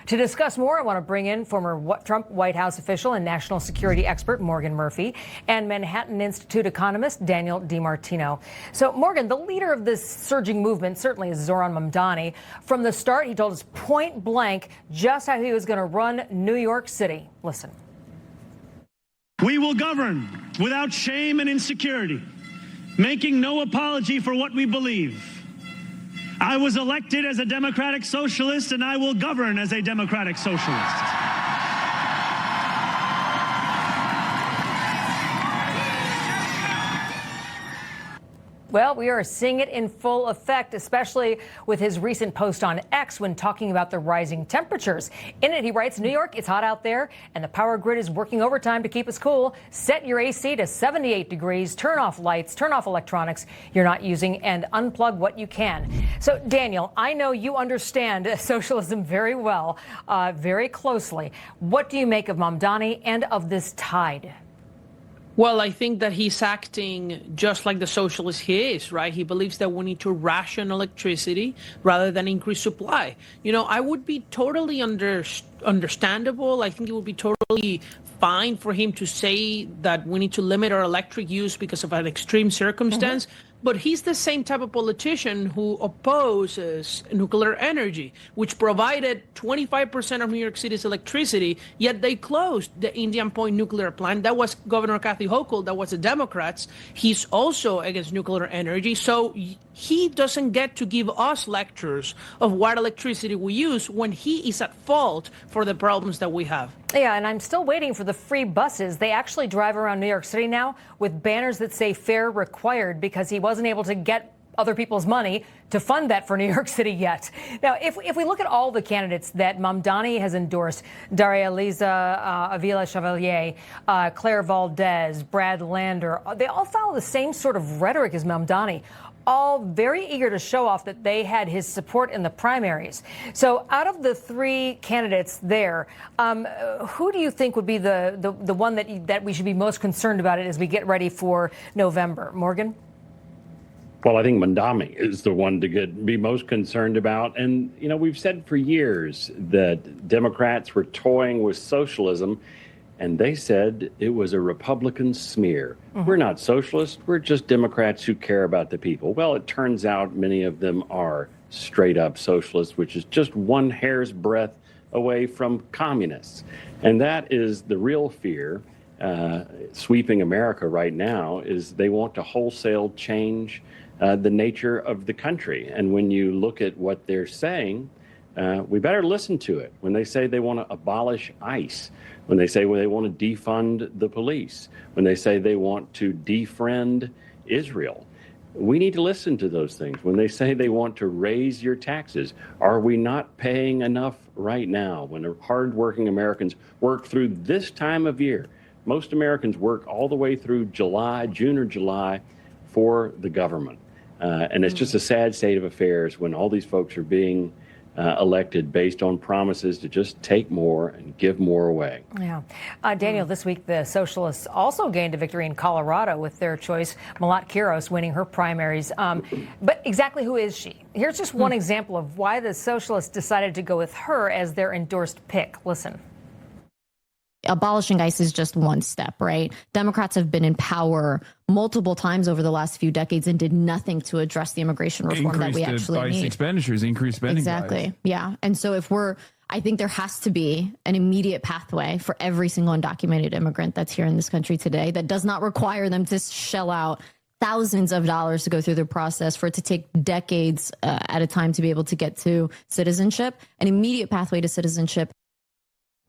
To discuss more, I want to bring in former Trump White House official and national security expert Morgan Murphy and Manhattan Institute economist Daniel DiMartino. So, Morgan, the leader of this surging movement certainly is Zoran Mamdani. From the start, he told us point blank just how he was going to run New York City. Listen. We will govern without shame and insecurity, making no apology for what we believe. I was elected as a democratic socialist, and I will govern as a democratic socialist. Well, we are seeing it in full effect, especially with his recent post on X when talking about the rising temperatures. In it, he writes, New York, it's hot out there, and the power grid is working overtime to keep us cool. Set your AC to 78 degrees, turn off lights, turn off electronics you're not using, and unplug what you can. So, Daniel, I know you understand socialism very well, very closely. What do you make of Mamdani and of this tide? Well, I think that he's acting just like the socialist he is, right? He believes that we need to ration electricity rather than increase supply. You know, I would be totally understandable. I think it would be totally fine for him to say that we need to limit our electric use because of an extreme circumstance. Mm-hmm. But he's the same type of politician who opposes nuclear energy, which provided 25% of New York City's electricity, yet they closed the Indian Point nuclear plant. That was Governor Kathy Hochul. That was the Democrats. He's also against nuclear energy. So he doesn't get to give us lectures of what electricity we use when he is at fault for the problems that we have. Yeah, and I'm still waiting for the free buses. They actually drive around New York City now with banners that say fare required because he wasn't able to get other people's money to fund that for New York City yet. Now, if we look at all the candidates that Mamdani has endorsed, Daria Liza Avila Chevalier, Claire Valdez, Brad Lander, they all follow the same sort of rhetoric as Mamdani, all very eager to show off that they had his support in the primaries. So out of the three candidates there, who do you think would be the one that we should be most concerned about it as we get ready for November? Morgan? Well, I think Mamdani is the one to be most concerned about. And, you know, we've said for years that Democrats were toying with socialism, and they said it was a Republican smear. Mm-hmm. We're not socialists. We're just Democrats who care about the people. Well, it turns out many of them are straight up socialists, which is just one hair's breadth away from communists. And that is the real fear sweeping America right now, is they want to wholesale change the nature of the country. And when you look at what they're saying, we better listen to it. When they say they want to abolish ICE, when they say they want to defund the police, when they say they want to defriend Israel, we need to listen to those things. When they say they want to raise your taxes, are we not paying enough right now? When hardworking Americans work through this time of year, most Americans work all the way through June or July for the government. And it's just a sad state of affairs when all these folks are being elected based on promises to just take more and give more away. Yeah. Daniel, this week the socialists also gained a victory in Colorado with their choice, Malat Quiros, winning her primaries. But exactly who is she? Here's just one example of why the socialists decided to go with her as their endorsed pick. Listen. Abolishing ICE is just one step, right? Democrats have been in power multiple times over the last few decades and did nothing to address the immigration reform that we actually need. Expenditures, increased spending. Exactly. Yeah. And so I think there has to be an immediate pathway for every single undocumented immigrant that's here in this country today that does not require them to shell out thousands of dollars to go through the process, for it to take decades at a time to be able to get to citizenship. An immediate pathway to citizenship.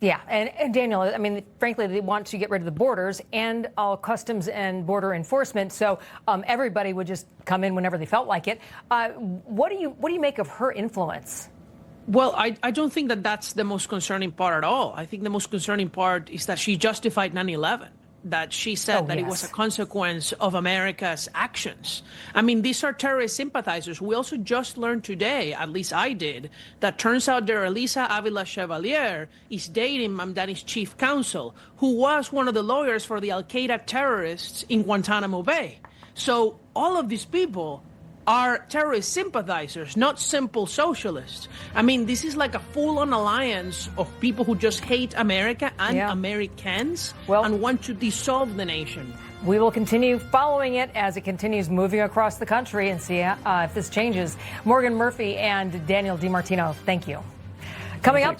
Yeah, and Daniel, I mean, frankly, they want to get rid of the borders and all customs and border enforcement, so everybody would just come in whenever they felt like it. What do you make of her influence? Well, I don't think that that's the most concerning part at all. I think the most concerning part is that she justified 9/11. That she said that it was a consequence of America's actions. I mean, these are terrorist sympathizers. We also just learned today, at least I did, that turns out that Elisa Avila Chevalier is dating Mamdani's chief counsel, who was one of the lawyers for the Al-Qaeda terrorists in Guantanamo Bay. So all of these people are terrorist sympathizers, not simple socialists. I mean, this is like a full-on alliance of people who just hate America and Americans and want to dissolve the nation. We will continue following it as it continues moving across the country and see if this changes. Morgan Murphy and Daniel DiMartino, thank you. Coming up.